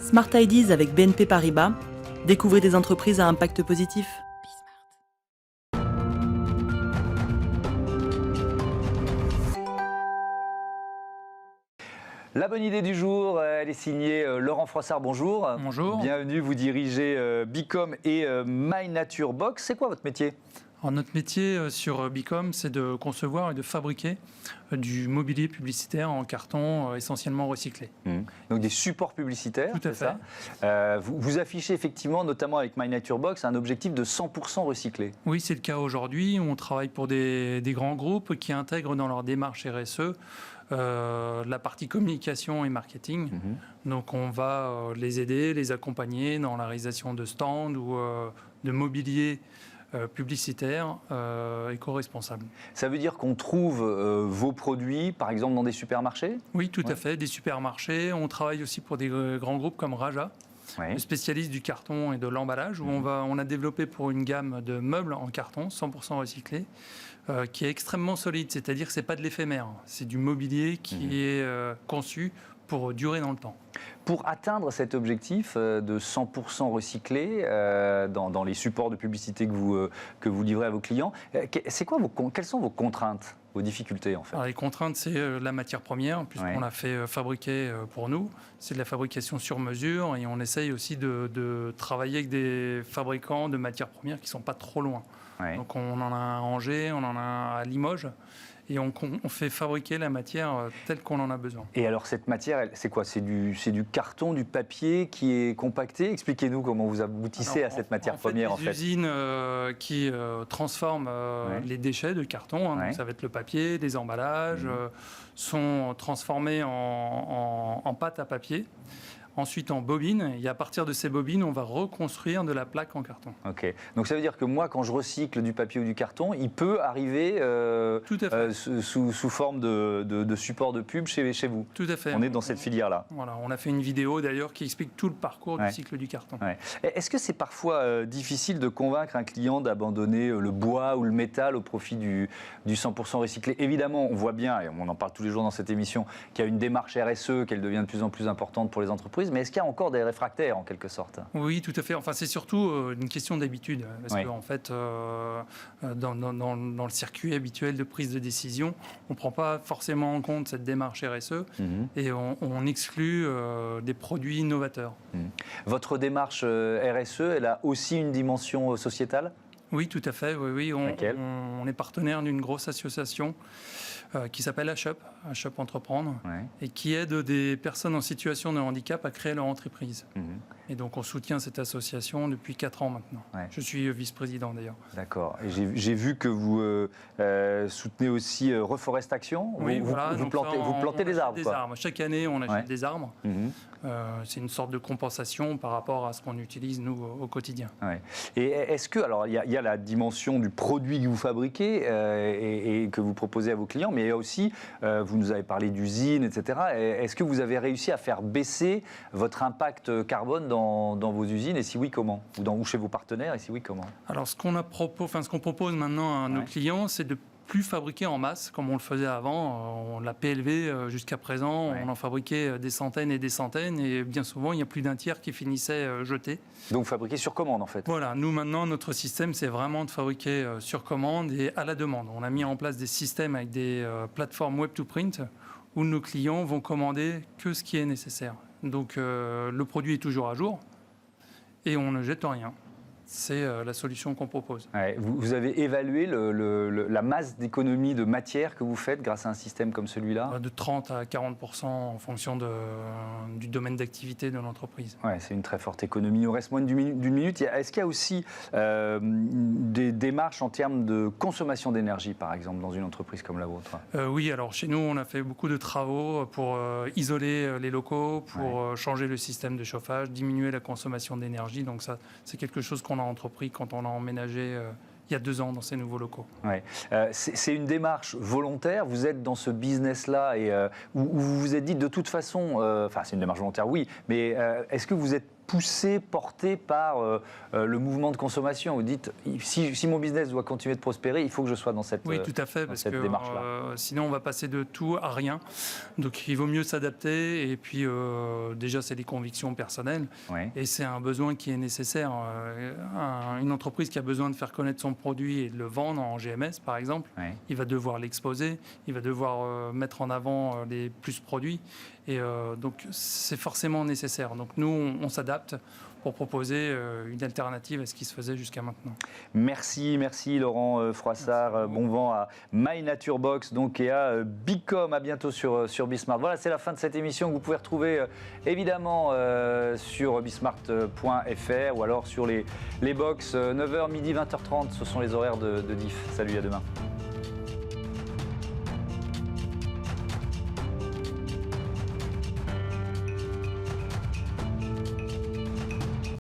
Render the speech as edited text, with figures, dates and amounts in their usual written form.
Smart Ideas avec BNP Paribas. Découvrez des entreprises à impact positif. La bonne idée du jour, elle est signée Laurent Froissart, bonjour. Bonjour. Bienvenue, vous dirigez Bicom et My Nature Box. C'est quoi votre métier ? Alors, notre métier sur Bicom, c'est de concevoir et de fabriquer du mobilier publicitaire en carton essentiellement recyclé. Donc des supports publicitaires, Tout à c'est fait. ça. Vous affichez effectivement, notamment avec My Nature Box, un objectif de 100% recyclé. Oui, c'est le cas aujourd'hui. On travaille pour des grands groupes qui intègrent dans leur démarche RSE la partie communication et marketing. Donc on va les aider, les accompagner dans la réalisation de stands ou de mobilier publicitaire éco-responsable. Ça veut dire qu'on trouve vos produits, par exemple, dans des supermarchés ? Oui, tout à fait, des supermarchés. On travaille aussi pour des grands groupes comme Raja, le spécialiste du carton et de l'emballage, où on a développé pour une gamme de meubles en carton 100% recyclés, qui est extrêmement solide, c'est-à-dire que ce n'est pas de l'éphémère, c'est du mobilier qui est conçu pour durer dans le temps. Pour atteindre cet objectif de 100% recyclé dans les supports de publicité que vous livrez à vos clients, quelles sont vos contraintes, vos difficultés en fait ? Alors, les contraintes, c'est la matière première, puisqu'on l'a fait fabriquer pour nous. C'est de la fabrication sur mesure et on essaye aussi de travailler avec des fabricants de matières premières qui ne sont pas trop loin. Donc on en a un à Angers, on en a un à Limoges. Et on fait fabriquer la matière telle qu'on en a besoin. Et alors cette matière, c'est quoi ? C'est du carton, du papier qui est compacté ? Expliquez-nous comment vous aboutissez à cette matière première. Les usines qui transforment les déchets de carton, donc ça va être le papier, les emballages, sont transformés en pâte à papier. Ensuite en bobines, et à partir de ces bobines, on va reconstruire de la plaque en carton. Ok, donc ça veut dire que moi, quand je recycle du papier ou du carton, il peut arriver Tout à fait. sous forme de support de pub chez vous. Tout à fait. On est dans cette filière-là. Voilà, on a fait une vidéo d'ailleurs qui explique tout le parcours du cycle du carton. Est-ce que c'est parfois difficile de convaincre un client d'abandonner le bois ou le métal au profit du 100% recyclé ? Évidemment, on voit bien, et on en parle tous les jours dans cette émission, qu'il y a une démarche RSE, qu'elle devient de plus en plus importante pour les entreprises. Mais est-ce qu'il y a encore des réfractaires en quelque sorte ? Oui, tout à fait. Enfin, c'est surtout une question d'habitude. Parce qu'en fait, dans le circuit habituel de prise de décision, on ne prend pas forcément en compte cette démarche RSE et on exclut des produits innovateurs. Votre démarche RSE, elle a aussi une dimension sociétale ? Oui, tout à fait. Oui. On est partenaire d'une grosse association qui s'appelle HUP Entreprendre, et qui aide des personnes en situation de handicap à créer leur entreprise. Et donc on soutient cette association depuis 4 ans maintenant. Je suis vice-président d'ailleurs. D'accord. Et j'ai vu que vous soutenez aussi Reforest Action. Oui, vous plantez des arbres. Chaque année, on achète des arbres. C'est une sorte de compensation par rapport à ce qu'on utilise, nous, au quotidien. Et est-ce que, alors, il y a la dimension du produit que vous fabriquez et que vous proposez à vos clients, mais il y a aussi, vous nous avez parlé d'usines, etc. Est-ce que vous avez réussi à faire baisser votre impact carbone dans vos usines, et si oui, comment ? Ou chez vos partenaires, et si oui, comment ? Alors, ce qu'on propose maintenant à nos clients, c'est de plus fabriquer en masse comme on le faisait avant. On l'a PLV jusqu'à présent, on en fabriquait des centaines et des centaines, et bien souvent il y a plus d'un tiers qui finissait jeté. Donc fabriquer sur commande en fait. Voilà, nous maintenant notre système c'est vraiment de fabriquer sur commande et à la demande. On a mis en place des systèmes avec des plateformes web to print où nos clients vont commander que ce qui est nécessaire. Donc le produit est toujours à jour et on ne jette rien. C'est la solution qu'on propose. Vous avez évalué la masse d'économie de matière que vous faites grâce à un système comme celui-là ? De 30 à 40% en fonction du domaine d'activité de l'entreprise. C'est une très forte économie. Il nous reste moins d'une minute. Est-ce qu'il y a aussi des démarches en termes de consommation d'énergie, par exemple, dans une entreprise comme la vôtre ? Oui, alors chez nous, on a fait beaucoup de travaux pour isoler les locaux, pour changer le système de chauffage, diminuer la consommation d'énergie. Donc ça, c'est quelque chose qu'on a entrepris quand on a emménagé il y a 2 ans dans ces nouveaux locaux. C'est une démarche volontaire. Vous êtes dans ce business-là et où vous vous êtes dit de toute façon, c'est une démarche volontaire, oui, mais est-ce que vous êtes poussé, porté par le mouvement de consommation. Vous dites, si mon business doit continuer de prospérer, il faut que je sois dans cette Oui, tout à fait, parce que sinon on va passer de tout à rien. Donc il vaut mieux s'adapter. Et puis déjà, c'est des convictions personnelles. Ouais. Et c'est un besoin qui est nécessaire. Une entreprise qui a besoin de faire connaître son produit et de le vendre en GMS, par exemple, il va devoir l'exposer, il va devoir mettre en avant les plus produits. Et donc, c'est forcément nécessaire. Donc, nous, on s'adapte pour proposer une alternative à ce qui se faisait jusqu'à maintenant. Merci Laurent Froissart. Bon vent à My Nature Box donc, et à Bicom. À bientôt sur Bismart. Voilà, c'est la fin de cette émission que vous pouvez retrouver évidemment sur bismart.fr ou alors sur les box 9h, midi, 20h30. Ce sont les horaires de Diff. Salut, à demain.